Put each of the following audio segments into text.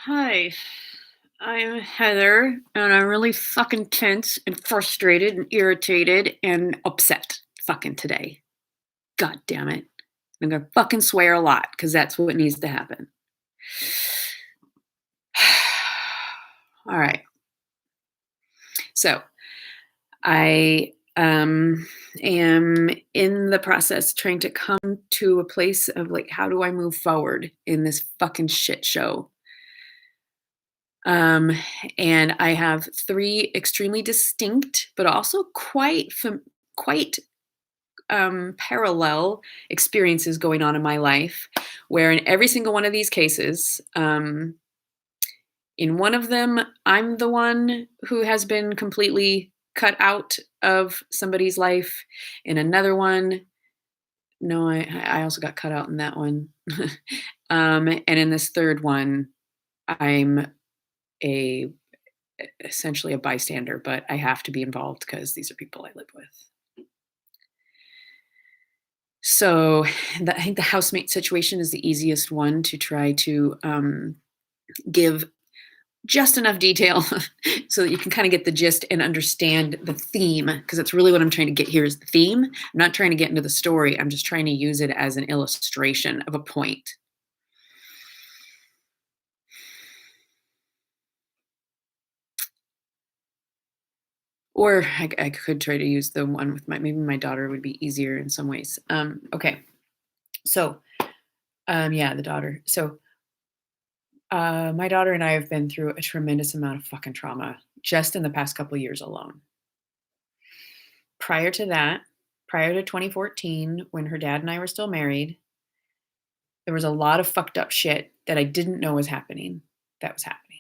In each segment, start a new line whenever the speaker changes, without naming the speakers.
Hi, I'm Heather, and I'm really fucking tense and frustrated and irritated and upset fucking today. God damn it. I'm gonna fucking swear a lot because that's what needs to happen. All right. So I am in the process trying to come to a place of like, how do I move forward in this fucking shit show? Um, and I have 3 extremely distinct, but also quite parallel experiences going on in my life, where in every single one of these cases, in one of them, I'm the one who has been completely cut out of somebody's life. In another one, no, I also got cut out in that one. And in this third one, I'm a essentially a bystander, but I have to be involved because these are people I live with. So I think the housemate situation is the easiest one to try to give just enough detail so that you can kind of get the gist and understand the theme, because that's really what I'm trying to get here is the theme. I'm not trying to get into the story. I'm just trying to use it as an illustration of a point. Or I could try to use the one with maybe my daughter would be easier in some ways. Okay. So, yeah, the daughter. So, my daughter and I have been through a tremendous amount of fucking trauma just in the past couple years alone. Prior to that, prior to 2014, when her dad and I were still married, there was a lot of fucked up shit that I didn't know was happening that was happening.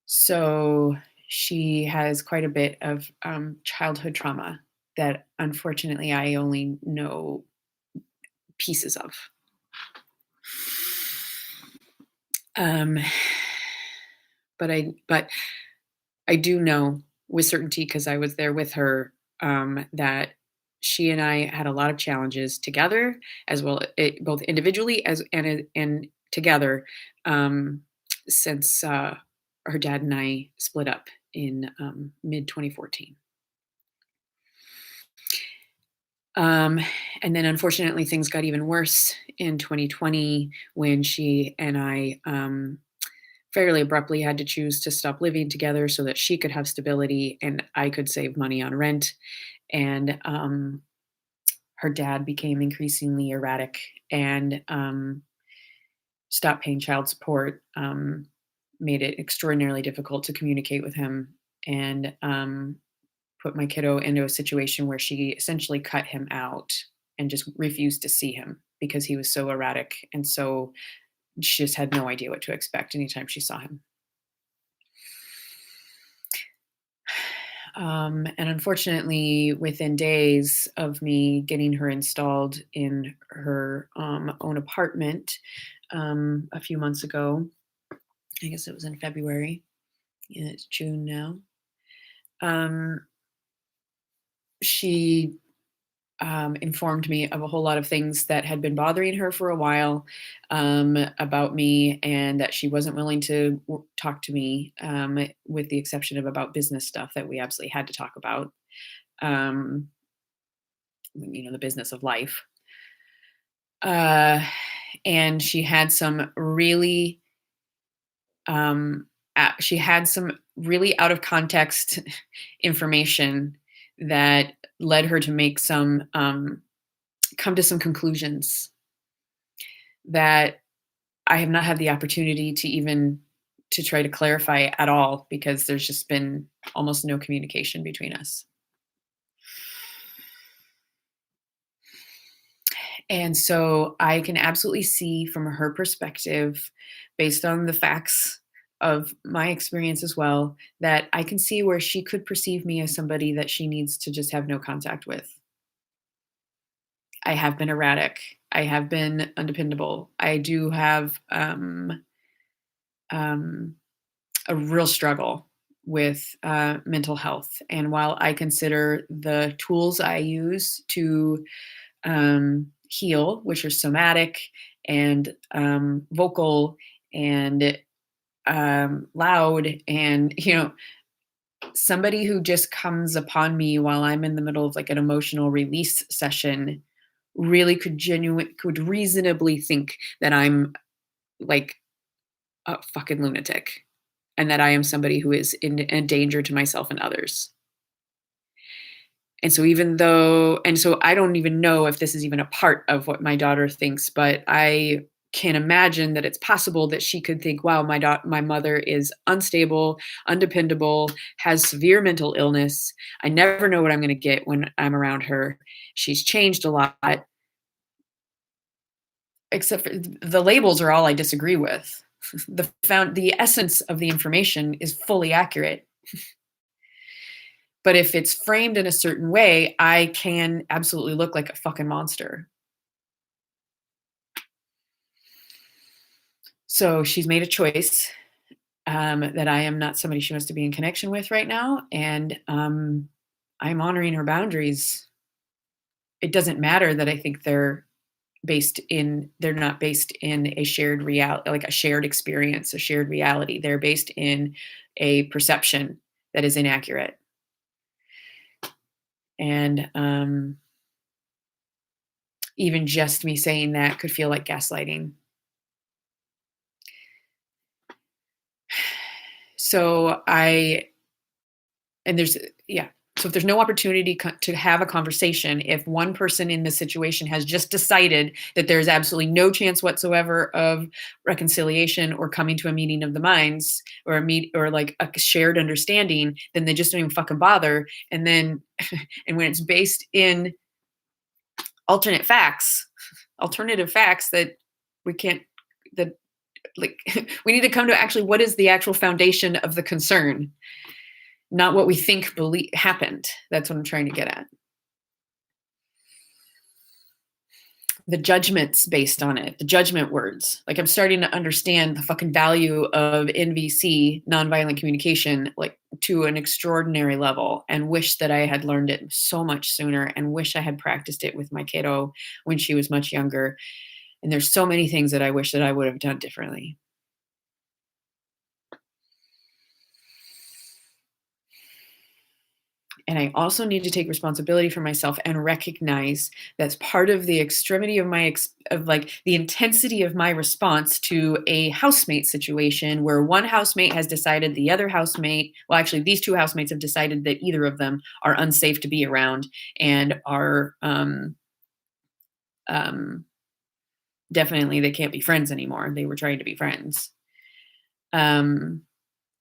So she has quite a bit of childhood trauma that unfortunately I only know pieces of. Um, but I do know with certainty because I was there with her, that she and I had a lot of challenges together, as well, both individually and together, um, since her dad and I split up in mid 2014. Um, and then unfortunately, things got even worse in 2020 when she and I fairly abruptly had to choose to stop living together so that she could have stability and I could save money on rent. And her dad became increasingly erratic and stopped paying child support, made it extraordinarily difficult to communicate with him, and put my kiddo into a situation where she essentially cut him out and just refused to see him because he was so erratic. And so she just had no idea what to expect anytime she saw him. And unfortunately, within days of me getting her installed in her own apartment a few months ago, I guess it was in February, and it's June now, um, she informed me of a whole lot of things that had been bothering her for a while, about me, and that she wasn't willing to talk to me, with the exception of about business stuff that we absolutely had to talk about. Um, the business of life. Uh, and um, she had some really out of context information that led her to make come to some conclusions that I have not had the opportunity to try to clarify at all because there's just been almost no communication between us. And so I can absolutely see from her perspective, based on the facts of my experience as well, that I can see where she could perceive me as somebody that she needs to just have no contact with. I have been erratic. I have been undependable. I do have um, a real struggle with mental health. And while I consider the tools I use to heal, which are somatic and vocal and loud, and somebody who just comes upon me while I'm in the middle of like an emotional release session really could reasonably think that I'm like a fucking lunatic, and that I am somebody who is in a danger to myself and others. And so I don't even know if this is even a part of what my daughter thinks, but I can imagine that it's possible that she could think, wow, my mother is unstable, undependable, has severe mental illness. I never know what I'm going to get when I'm around her. She's changed a lot, except for the labels are all I disagree with. The essence of the information is fully accurate. But if it's framed in a certain way, I can absolutely look like a fucking monster. So she's made a choice, that I am not somebody she wants to be in connection with right now, and I'm honoring her boundaries. It doesn't matter that I think they're not based in a shared reality, like a shared experience, a shared reality. They're based in a perception that is inaccurate. And even just me saying that could feel like gaslighting. So I and there's yeah. So if there's no opportunity to have a conversation, if one person in the situation has just decided that there's absolutely no chance whatsoever of reconciliation or coming to a meeting of the minds, or like a shared understanding, then they just don't even fucking bother. And then and when it's based in alternate facts, alternative facts that we can't that like we need to come to actually what is the actual foundation of the concern, not what we think happened. That's what I'm trying to get at. The judgments based on it, the judgment words. Like I'm starting to understand the fucking value of NVC, nonviolent communication, like to an extraordinary level, and wish that I had learned it so much sooner, and wish I had practiced it with my kiddo when she was much younger. And there's so many things that I wish that I would have done differently. And I also need to take responsibility for myself and recognize that's part of the extremity of of like the intensity of my response to a housemate situation where one housemate has decided the other housemate, well, actually, these two housemates have decided that either of them are unsafe to be around and are um, definitely they can't be friends anymore. They were trying to be friends. Um,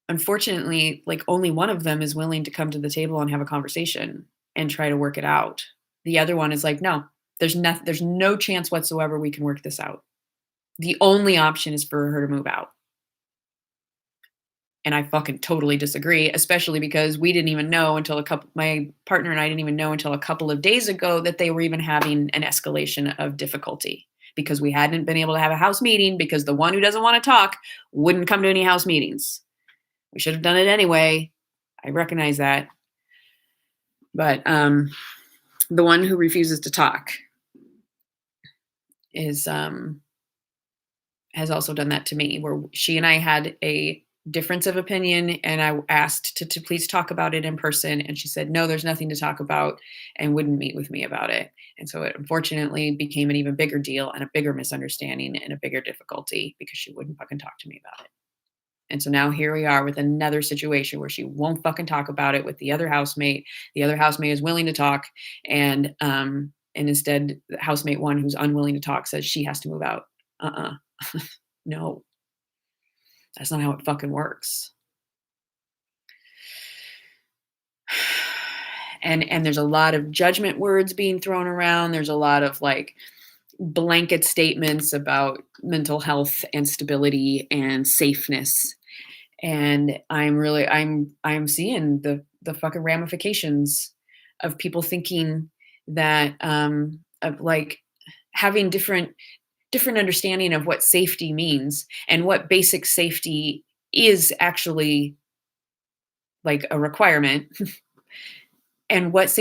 Unfortunately, like only one of them is willing to come to the table and have a conversation and try to work it out. The other one is like, no, there's no chance whatsoever we can work this out. The only option is for her to move out. And I fucking totally disagree, especially because we didn't even know until my partner and I didn't even know until a couple of days ago that they were even having an escalation of difficulty, because we hadn't been able to have a house meeting because the one who doesn't want to talk wouldn't come to any house meetings. We should have done it anyway. I recognize that. But the one who refuses to talk is has also done that to me, where she and I had a difference of opinion, and I asked to please talk about it in person, and she said no, there's nothing to talk about, and wouldn't meet with me about it. And so it unfortunately became an even bigger deal and a bigger misunderstanding and a bigger difficulty because she wouldn't fucking talk to me about it. And so now here we are with another situation where she won't fucking talk about it with the other housemate. The other housemate is willing to talk, and instead, housemate one who's unwilling to talk says she has to move out. Uh-uh. No, that's not how it fucking works. And there's a lot of judgment words being thrown around. There's a lot of like blanket statements about mental health and stability and safeness. And I'm seeing the fucking ramifications of people thinking that of like having different understanding of what safety means and what basic safety is actually like a requirement, and what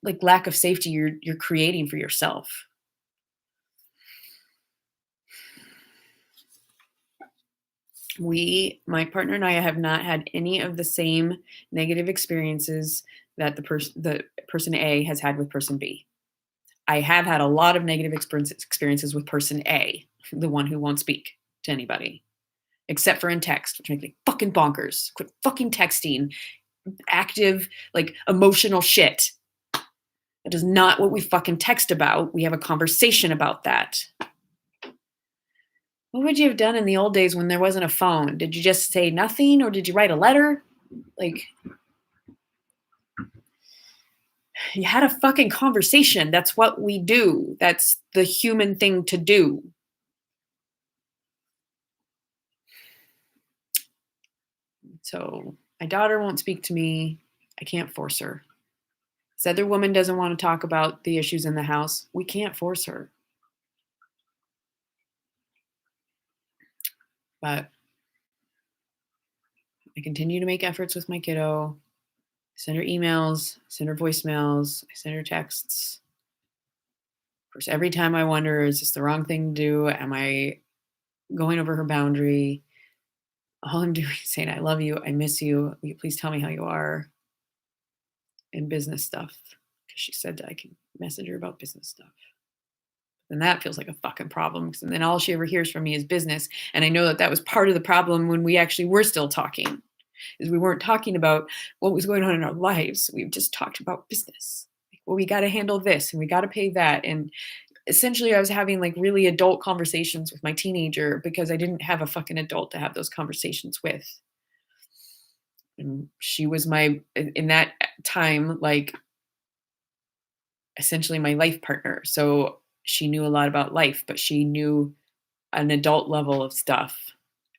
like lack of safety you're creating for yourself. My partner and I have not had any of the same negative experiences that the person A has had with person B. I have had a lot of negative experiences with person A, the one who won't speak to anybody, except for in text, which makes me fucking bonkers. Quit fucking texting active, like emotional shit. That is not what we fucking text about. We have a conversation about that. What would you have done in the old days when there wasn't a phone? Did you just say nothing or did you write a letter? Like, you had a fucking conversation. That's what we do. That's the human thing to do. So my daughter won't speak to me. I can't force her. This other woman doesn't want to talk about the issues in the house. We can't force her. But I continue to make efforts with my kiddo. Send her emails, send her voicemails, I send her texts. Of course, every time I wonder, is this the wrong thing to do? Am I going over her boundary? All I'm doing is saying, I love you. I miss you. Will you please tell me how you are? And business stuff. Because she said I can message her about business stuff. And that feels like a fucking problem. And then all she ever hears from me is business. And I know that that was part of the problem when we actually were still talking, is we weren't talking about what was going on in our lives. We just talked about business. Like, well, we got to handle this and we got to pay that. And essentially I was having like really adult conversations with my teenager because I didn't have a fucking adult to have those conversations with. And she was in that time, like essentially my life partner. So she knew a lot about life, but she knew an adult level of stuff.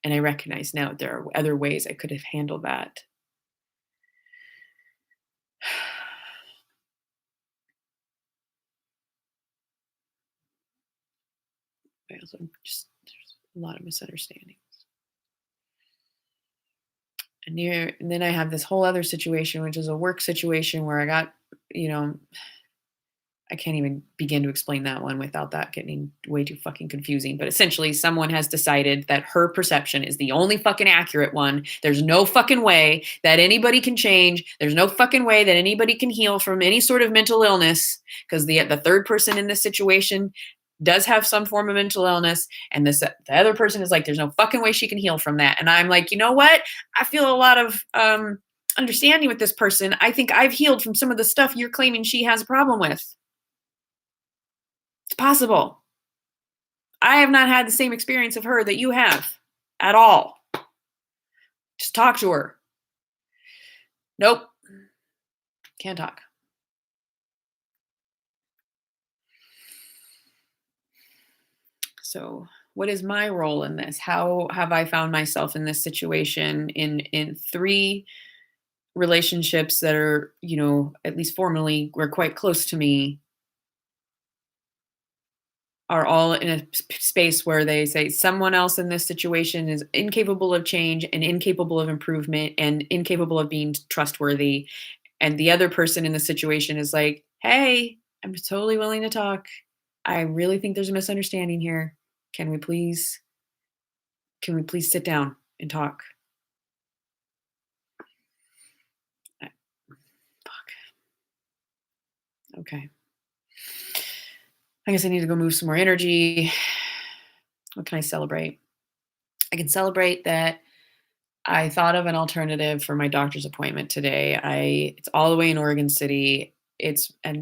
And I recognize now there are other ways I could have handled that. I also just, there's a lot of misunderstandings. And then I have this whole other situation, which is a work situation where I got, you know, I can't even begin to explain that one without that getting way too fucking confusing. But essentially, someone has decided that her perception is the only fucking accurate one. There's no fucking way that anybody can change. There's no fucking way that anybody can heal from any sort of mental illness, because the third person in this situation does have some form of mental illness, and the other person is like, there's no fucking way she can heal from that. And I'm like, you know what? I feel a lot of understanding with this person. I think I've healed from some of the stuff you're claiming she has a problem with. It's possible. I have not had the same experience of her that you have at all. Just talk to her. Nope. Can't talk. So, what is my role in this? How have I found myself in this situation in three relationships that are, at least formally were quite close to me, are all in a space where they say someone else in this situation is incapable of change and incapable of improvement and incapable of being trustworthy. And the other person in the situation is like, hey, I'm totally willing to talk. I really think there's a misunderstanding here. Can we please sit down and talk? Fuck. Okay. I guess I need to go move some more energy. What can I celebrate? I can celebrate that I thought of an alternative for my doctor's appointment today. It's all the way in Oregon City. It's at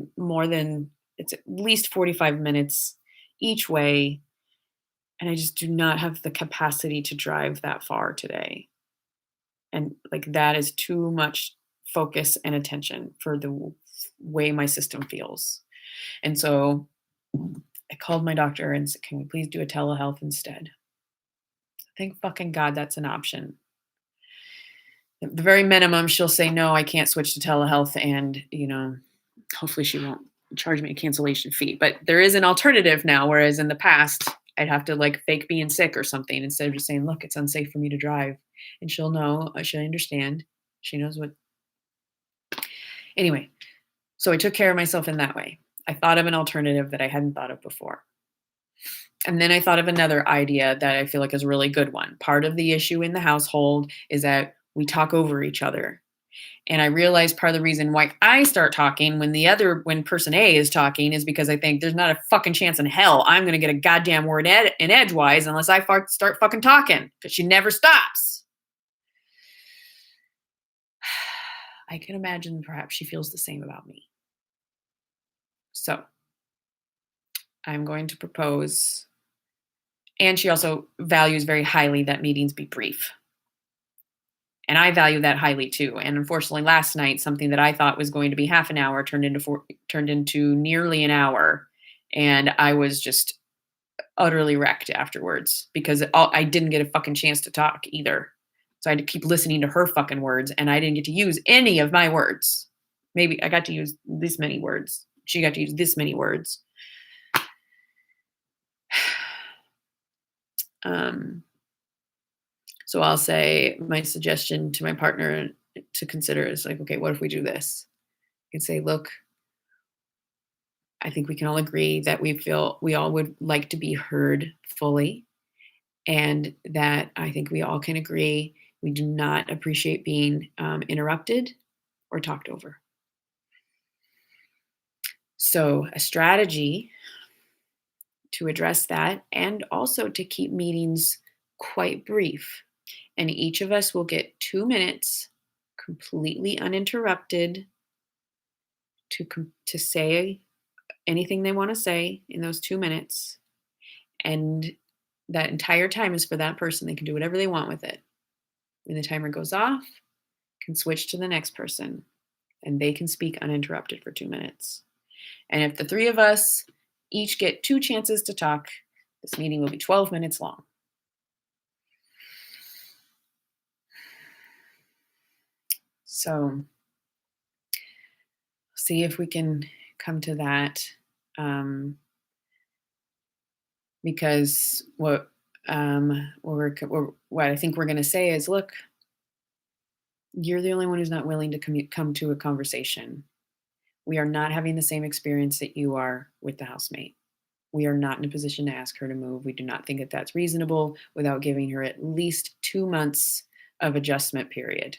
least 45 minutes each way. And I just do not have the capacity to drive that far today. And like that is too much focus and attention for the way my system feels. And so I called my doctor and said, can we please do a telehealth instead? Thank fucking God that's an option. At the very minimum, she'll say, no, I can't switch to telehealth. And, hopefully she won't charge me a cancellation fee. But there is an alternative now, whereas in the past, I'd have to like fake being sick or something instead of just saying, look, it's unsafe for me to drive. And she'll know, she'll understand. She knows what. Anyway, so I took care of myself in that way. I thought of an alternative that I hadn't thought of before. And then I thought of another idea that I feel like is a really good one. Part of the issue in the household is that we talk over each other. And I realized part of the reason why I start talking when person A is talking is because I think there's not a fucking chance in hell I'm going to get a goddamn word in edgewise unless I start fucking talking because she never stops. I can imagine perhaps she feels the same about me. So I'm going to propose, and she also values very highly that meetings be brief. And I value that highly too. And unfortunately, last night, something that I thought was going to be half an hour turned into nearly an hour, and I was just utterly wrecked afterwards because I didn't get a fucking chance to talk either. So I had to keep listening to her fucking words, and I didn't get to use any of my words. Maybe I got to use this many words. She got to use this many words. Um, so I'll say my suggestion to my partner to consider is like, okay, what if we do this? I can say, look, I think we can all agree that we all would like to be heard fully, and that I think we all can agree we do not appreciate being interrupted or talked over. So, a strategy to address that, and also to keep meetings quite brief. And each of us will get 2 minutes completely uninterrupted to say anything they want to say in those 2 minutes. And that entire time is for that person. They can do whatever they want with it. When the timer goes off, can switch to the next person and they can speak uninterrupted for 2 minutes. And if the three of us each get 2 chances to talk, this meeting will be 12 minutes long. So see if we can come to that. Because what I think we're going to say is, look, you're the only one who's not willing to come to a conversation. We are not having the same experience that you are with the housemate. We are not in a position to ask her to move. We do not think that that's reasonable without giving her at least 2 months of adjustment period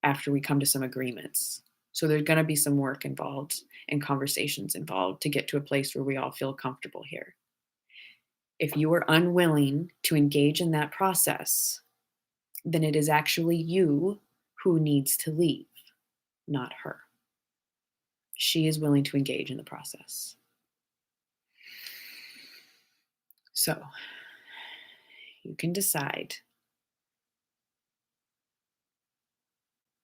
after we come to some agreements. So there's going to be some work involved and conversations involved to get to a place where we all feel comfortable here. If you are unwilling to engage in that process, then it is actually you who needs to leave, not her. She is willing to engage in the process. So you can decide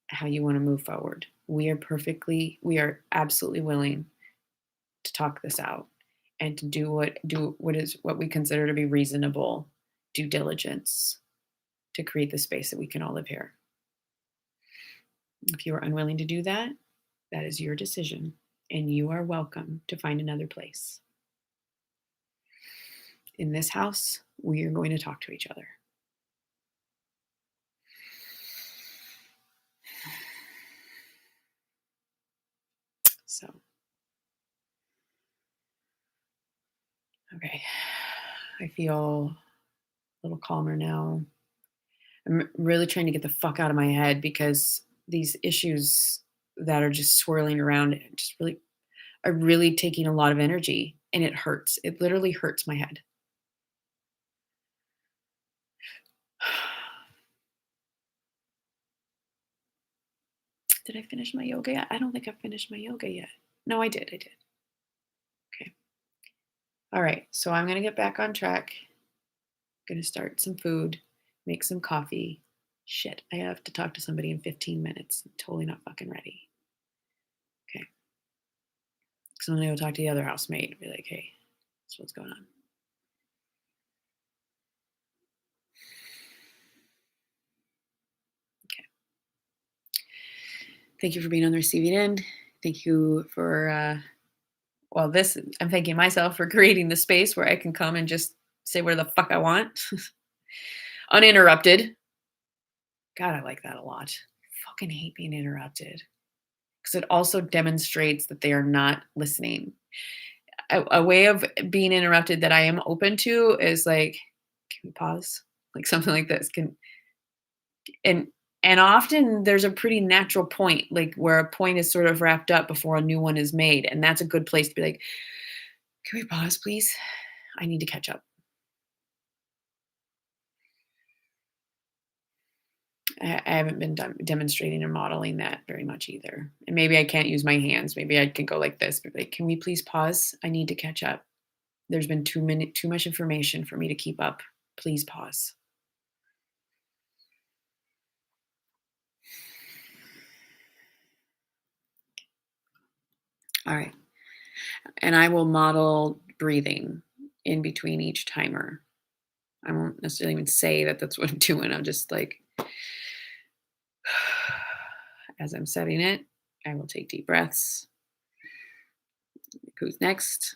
how you want to move forward. We are absolutely willing to talk this out and to do what we consider to be reasonable due diligence to create the space that we can all live here. If you are unwilling to do that, that is your decision, and you are welcome to find another place. In this house, we are going to talk to each other. So, okay, I feel a little calmer now. I'm really trying to get the fuck out of my head because these issues that are just swirling around just really are really taking a lot of energy, and it hurts. It literally hurts my head. Did I finish my yoga yet? I don't think I've finished my yoga yet. No, I did. Okay. All right. So I'm going to get back on track. I'm going to start some food, make some coffee. Shit, I have to talk to somebody in 15 minutes. I'm totally not fucking ready. Okay. So I'm going to go talk to the other housemate and be like, hey, that's what's going on. Okay. Thank you for being on the receiving end. Thank you for, I'm thanking myself for creating the space where I can come and just say where the fuck I want. Uninterrupted. God, I like that a lot. I fucking hate being interrupted because it also demonstrates that they are not listening. a way of being interrupted that I am open to is like, "Can we pause?" Like something like this. Can and and often there's a pretty natural point, like where a point is sort of wrapped up before a new one is made, and that's a good place to be like, "Can we pause, please? I need to catch up." I haven't been demonstrating or modeling that very much either. And maybe I can't use my hands. Maybe I can go like this, but like, can we please pause? I need to catch up. There's been too much information for me to keep up. Please pause. All right. And I will model breathing in between each timer. I won't necessarily even say that that's what I'm doing. I'm just like, as I'm setting it, I will take deep breaths. Who's next?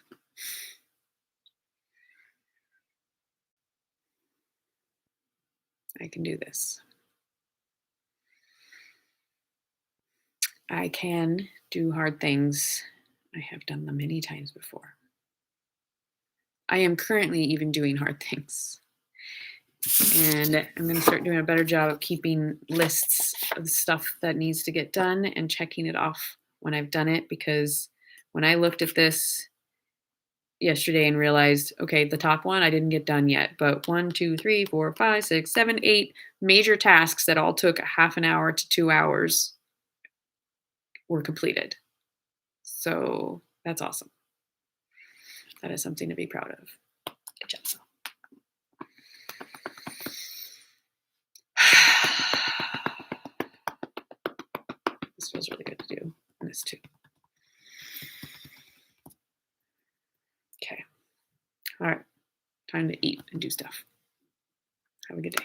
I can do this. I can do hard things. I have done them many times before. I am currently even doing hard things. And I'm going to start doing a better job of keeping lists of stuff that needs to get done and checking it off when I've done it. Because when I looked at this yesterday and realized, okay, the top one I didn't get done yet, but 8 major tasks that all took a half an hour to 2 hours were completed. So that's awesome. That is something to be proud of. Good job. This feels really good to do. And this too. Okay. All right. Time to eat and do stuff. Have a good day.